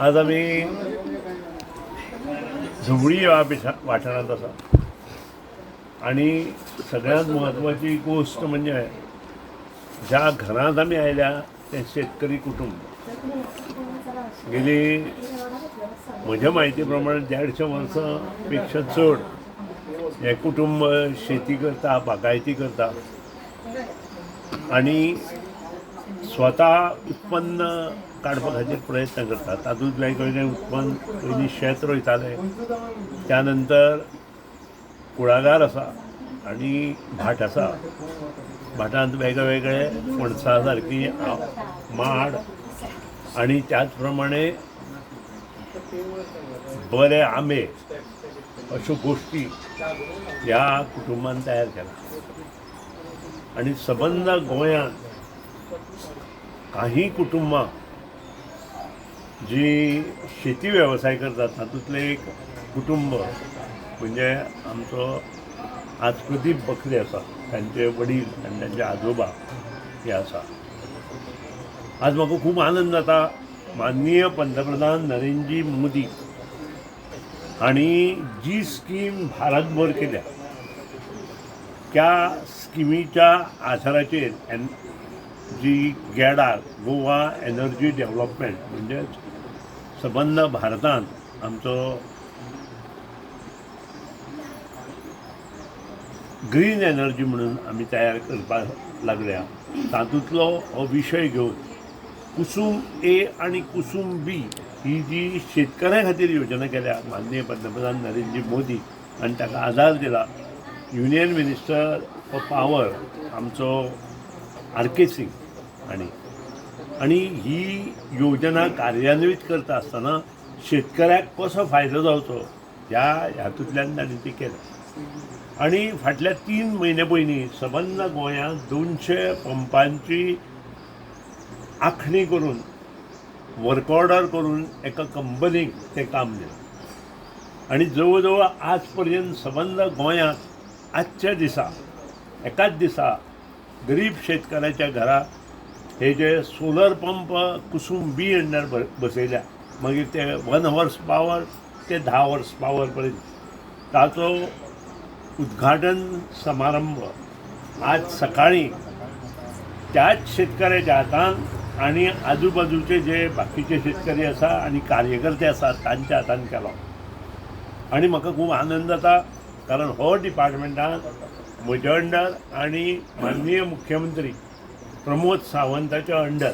आज आम्ही झुबळी या वाठारात आसा आणि सगळ्यात महत्त्वाची गोष्ट म्हणजे ज्या घरांत आम्ही आयल्या ते शेतकरी कुटुंब. गेली म्हज्या म्हायती प्रमाणे 150 वर्सां पेक्षा चड हे कुटुंब शेती करता, बागायती करता आणि स्वता उत्पन्न काडपा खातीर प्रयत्न करतात. तातूंत वेगवेगळें उत्पन्न पयलीं शेत रोयताले, त्या नंतर कुळागर आसा आनी भाट आसा. भाटांत वेगवेगळे फणसां सारकी माड आनी त्याच प्रमाणे बरे आंबे अश्यो गोश्टी ह्या कुटुंबान तयार केला. आनी सबंद गोंयांत काही कुटुंबां जी शेती वेवसाय करतात तातूंतलें एक कुटुंब म्हणजे आमचो आज प्रदीप बकरे आसा, तांचे वडील आनी तांचे आजोबा हे आसा. आज म्हाका खूब आनंद जाता. माननीय पंतप्रधान नरेंद्रजी मोदी हांणी जी स्कीम भारतभर केल्या त्या स्किमीच्या आधाराचेर जी गॅडा गोवा एनर्जी डेव्हलपमेंट म्हणजे सबंद भारतांत आमचो ग्रीन एनर्जी म्हणून आमी तयार करपाक लागल्या. तातूंतलो हो विशय घेवन कुसुम ए आनी कुसुम बी ही जी शेतकऱ्यां खातीर योजना केल्या माननीय पंतप्रधान नरेंद्रजी मोदी आनी ताका आदार दिला युनियन मिनिस्टर फॉर पावर आमचो आर.के. सिंग आनी ही योजना कार्यान्वीत करता आसतना शेतकऱ्याक कसो फायदो जावचो ह्यातूंतल्यान ताणें ती केल्या. आनी फाटल्या 3 म्हयने पयलीं सबंद गोंयांत 200 पंपांची आंखणी करून वर्क ऑर्डर करून एका कंपनीक तें काम दिलें. आनी जवळ जवळ आज पर्यंत सबंद गोंयांत आजच्या दिसा एकाच दिसा गरीब शेतकाराच्या घरा हे जे solar pump Kusum B under बसयल्या. मागीर ते 1 हॉर्स पॉवर ते 10 हॉर्स पॉवर पर्यंत ताचो उद्घाटन समारंभ आज सकाळीं त्याच शेतकऱ्याच्या हातान आनी आजूबाजूचे जे बाकीचे शेतकरी आसा आनी कार्यकर्ते आसात तांच्या हातान केलो. आनी म्हाका खूब आनंद जाता कारण हो डिपार्टमेंटान म्हज्या अंडर आनी माननीय मुख्यमंत्री प्रमोद सावंताच्या अंडर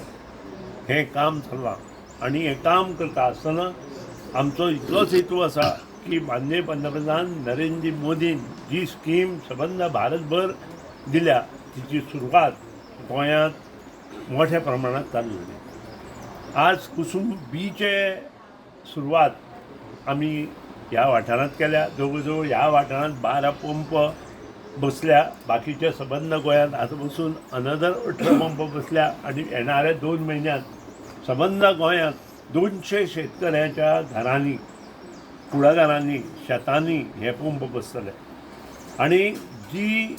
हें काम चल्लां. आनी हें काम करता आसतना आमचो इतलोच हेतू आसा की माननीय पंतप्रधान नरेंद्र मोदीन जी स्कीम सबंद भारतभर दिल्या तिची सुरवात गोंयांत मोठ्या प्रमाणात चालू जाली. आज कुसुम बीचे सुरवात आमी ह्या वाठारांत केल्या. जवळ जवळ ह्या वाठारांत 12 पंप बसल्या. बाकीच्या सबंद गोंयांत आतां पसून अनदर 18 पंप बसल्या आनी येणाऱ्या 2 म्हयन्यांत सबंद गोंयांत 200 शेतकऱ्याच्या घरांनी कुळागरांनी शेतांनी हे पंप बसतले. आनी जी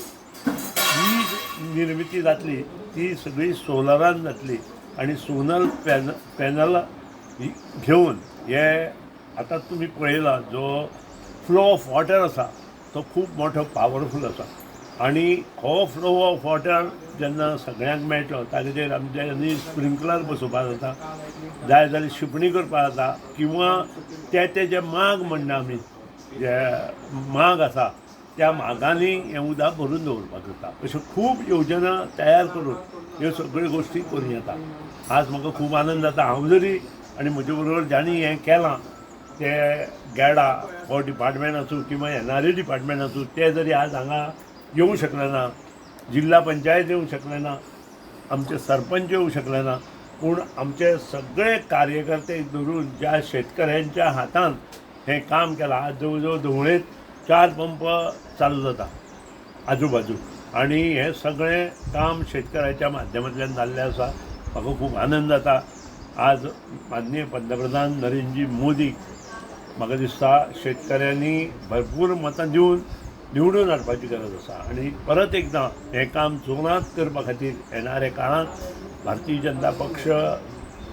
वीज निर्मिती जातली ती सगळी सोलरान जातली. आनी सोलर पॅनल घेवन हे आतां तुमी पळयला जो फ्लो ऑफ वॉटर आसा तो खूब मोठो पावरफूल आसा. आनी हो फ्लो ऑफ वॉटर जेन्ना सगळ्यांक मेळटलो ताचेर आमच्यांनी स्प्रिंकलर बसोवपाक जाता, जाय जाल्यार शिंपणी करपाक जाता किंवा ते जे माग म्हणटा आमी जे माग आसा त्या मागांनी हें उदक भरून दवरपाक जाता. अश्यो खूब योजना तयार करून ह्यो सगळ्यो गोश्टी करूं येता. आज म्हाका खूब आनंद जाता. हांव जरी आनी म्हजे बरोबर जाणी हें केलां ते गॅडा हो डिपार्टमेंट आसूं किंवा एनआरए डिपार्टमेंट आसूं ते जरी आज हांगा येवंक शकले ना, जिल्हा पंचायत येवंक शकले ना, आमचे सरपंच येवंक शकले ना, पूण आमचे सगळे कार्यकर्ते धरून ज्या शेतकऱ्यांच्या हातान हें काम केलां. आज जवळ जवळ धवळेंत 4 पंप चालू जाता आजूबाजू आनी हें सगळें काम शेतकऱ्याच्या माध्यमांतल्यान जाल्लें आसा. म्हाका खूब आनंद जाता. आज माननीय पंतप्रधान नरेंद्रजी मोदी म्हाका दिसता शेतकऱ्यांनी भरपूर मतां दिवन निवडून हाडपाची गरज आसा. आनी परत एकदां हें काम जोरात करपा खातीर येणाऱ्या काळांत भारतीय जनता पक्ष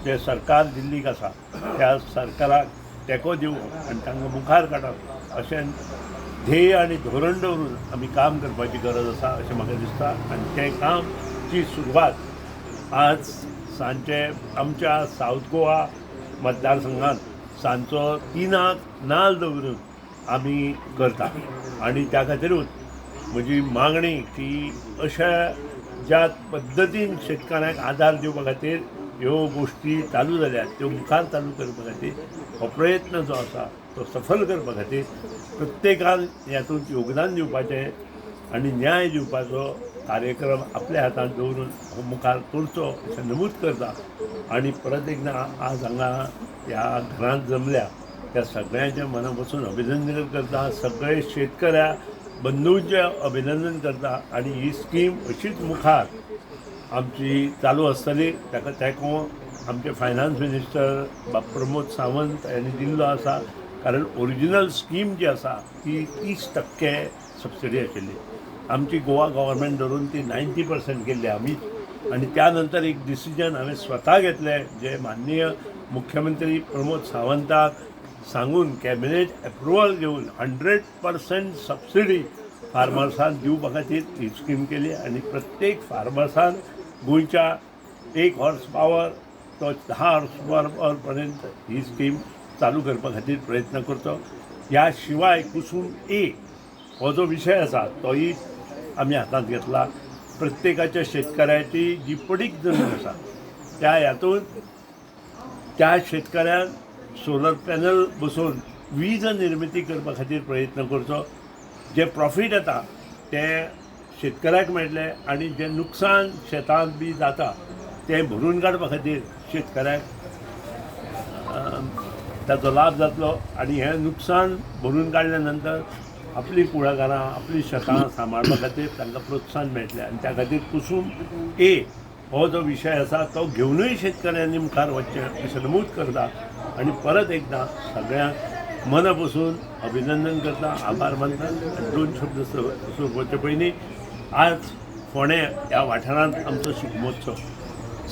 जे सरकार दिल्लीक आसा त्या सरकाराक तेंको दिवप आनी तांकां मुखार काडप अशें ध्येय आनी धोरण दवरून आमी काम करपाची गरज आसा अशें म्हाका दिसता। आनी तें कामची सुरवात आज सांजचे आमच्या सावथ गोवा मतदारसंघात सांजचो 3 नाल्ल दवरून आमी करता आनी त्या खातीरूच म्हजी मागणी की अशा ज्या पद्दतीन शेतकाऱ्यांक आदार दिवपा खातीर ह्यो गोश्टी चालू जाल्यात त्यो मुखार चालू करपा खातीर हो प्रयत्न जो आसा तो सफल करपा खातीर प्रत्येकान ह्यातूंत योगदान दिवपाचें आनी न्याय दिवपाचो कार्यक्रम आपल्या हातांत दवरून हो मुखार करचो अशें नमूद करता। आनी परत एकदां आज हांगा ह्या घरांत जमल्या त्या सगळ्यांचें मना पासून अभिनंदन करता, सगळे शेतकऱ्या बंधूंचें अभिनंदन करता आनी ही स्कीम अशीच मुखार आमची चालू आसतली। ताका तेंको आमचे फायनान्स मिनिस्टर प्रमोद सावंत हांणी दिल्लो आसा, कारण ओरिजिनल स्कीम जी आसा ती 30% सबसिडी आशिल्ली। आमची गोवा गव्हर्मेंट धरून ती 90% केल्ली आमी आनी त्या नंतर एक डिसिजन हांवें स्वता घेतलें जे माननीय मुख्यमंत्री प्रमोद सावंताक सांगून कॅबिनेट एप्रुवल घेवन 100% सबसिडी फार्मर्सांक दिवपा खातीर ही स्कीम केली आनी प्रत्येक फार्मर्सान गोंयच्या 1 हॉर्स पॉवर तो 10 हॉर्स पॉवर पर्यंत ही स्कीम चालू करपा खातीर प्रयत्न करचो। ह्या शिवाय कुसूम ए हो जो विशय आसा तोही आमी हातांत घेतला। प्रत्येकाच्या शेतकऱ्याची जी पडीक जमीन आसा त्या हातूंत त्या शेतकऱ्यान सोलर पॅनल बसोवन वीज निर्मिती करपा खातीर प्रयत्न करचो। जे प्रॉफीट येता तें शेतकऱ्याक मेळटलें आनी जें नुकसान शेतांत बी जाता तें भरून काडपा खातीर शेतकऱ्याक ताचो लाभ जातलो आनी हें नुकसान भरून काडल्या नंतर आपली कुळागरां आपली शेतां सांबाळपा खातीर तांकां प्रोत्साहन मेळटलें आनी त्या खातीर कुसूम ए हो जो विशय आसा तो घेवनूय शेतकऱ्यांनी मुखार वचचें अशें नमूद करता आनी परत एकदां सगळ्यांक मना पासून अभिनंदन करता, आभार मानता। 2 शब्द सोंपचे पयलीं आज फोंड्या ह्या वाठारांत आमचो शिगमोत्सव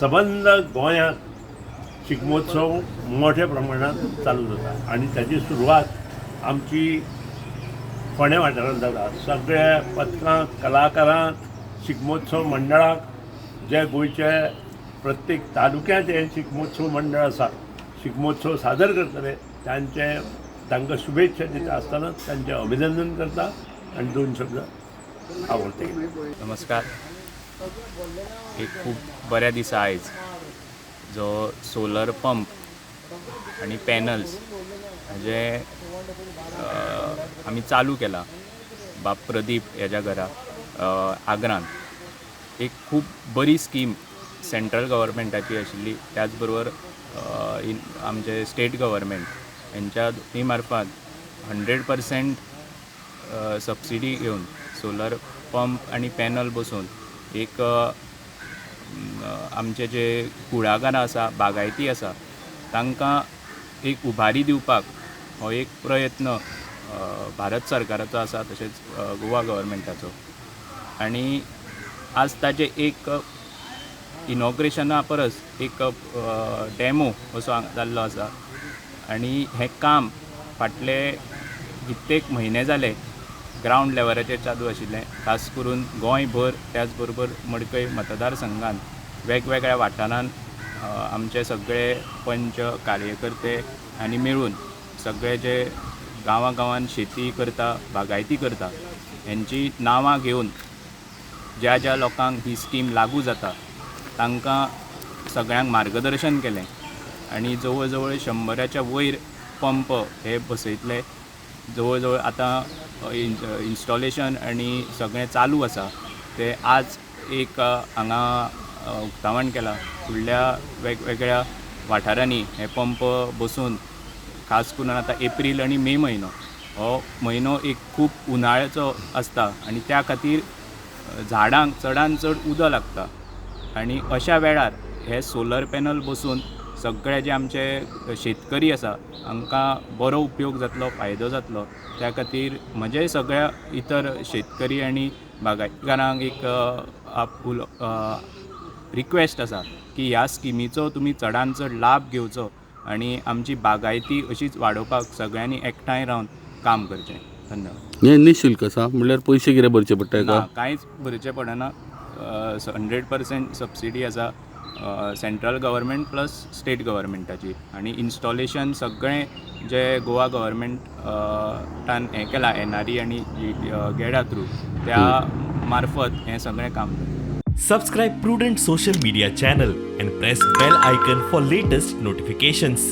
सबंद गोंयांत शिगमोत्सव मोठ्या प्रमाणांत चालू जाता आनी ताची सुरवात आमची फोंड्या वाठारांत जाता। सगळ्या पथकांक कलाकारांक शिगमोत्सव मंडळाक जे गोंयचे प्रत्येक तालुक्यांत हे शिगमोत्सव मंडळ आसा शिगमोत्सव सादर करतले तांकां शुभेच्छा दिता आसतना तांचें अभिनंदन करता आनी 2 शब्द आवडटे। नमस्कार। एक खूब बऱ्या दिसा आयज जो सोलर पंप आनी पॅनल्स जे आमी चालू केला बाब प्रदीप हेज्या घरा आग्रांत। एक खूब बरी स्कीम सेंट्रल गव्हर्मेंटाची आशिल्ली, त्याच बरोबर आमचे स्टेट गव्हर्मेंट हेंच्या दोनी मार्फत 100% सबसिडी घेवन सोलर पंप आनी पॅनल बसोवन एक आमचे जे कुळागरां आसा बागायती आसा तांकां एक उभारी दिवपाक हो एक प्रयत्न भारत सरकाराचो आसा, तशेंच गोवा गव्हर्मेंटाचो। आनी आज ताजे एक इनॉग्रेशना परस एक डेमो असो जाल्लो आसा आनी हें काम फाटले कित्येक म्हयने जाले ग्रावंड लेवलाचेर चालू आशिल्लें। खास करून गोंयभर त्याच बरोबर मडकय मतदारसंघांत वेगवेगळ्या वाठारांत आमचे सगळे पंच कार्यकर्ते आनी मेळून सगळे जे गांवां शेती करता बागायती करता हेंची नांवां घेवन ज्या ज्या लोकांक ही स्कीम लागू जाता तांकां सगळ्यांक मार्गदर्शन केलें आनी जवळ जवळ 100च्या वयर पंप हे बसयतले। जवळ जवळ आतां इन्स्टॉलेशन आनी सगळें चालू आसा ते आज एक हांगा उक्तावण केलां। फुडल्या वेगवेगळ्या वाठारांनी हे पंप बसून खास करून आतां एप्रील आनी मे म्हयनो हो म्हयनो एक खूब उनाळ्याचो आसता आनी त्या खातीर झाडांक चडांत चड उदक लागता आनी अशा वेळार हे सोलर पॅनल बसून सगळे जे आमचे शेतकरी आसा हांकां बरो उपयोग जातलो, फायदो जातलो। त्या खातीर म्हजे सगळ्या इतर शेतकरी आनी बागायतकारांक एक रिक्वेस्ट आसा की ह्या स्किमीचो तुमी चडांत चड लाभ घेवचो आनी आमची बागायती अशीच वाडोवपाक सगळ्यांनी एकठांय रावन काम करचें. धन्यवाद. हें निशुल्क आसा म्हणल्यार पयशे कितें भरचे पडटा ना, हेका? कांयच भरचें पडना. 100% सबसिडी आसा सेंट्रल गव्हर्मेंट प्लस स्टेट गव्हर्मेंटाची, आनी इन्स्टॉलेशन सगळें जे गोवा गव्हर्मेंटान हें केलां NRE आनी गेडा थ्रू त्या मार्फत हें सगळें काम जाता. Subscribe Prudent social media channel and press bell icon for latest notifications.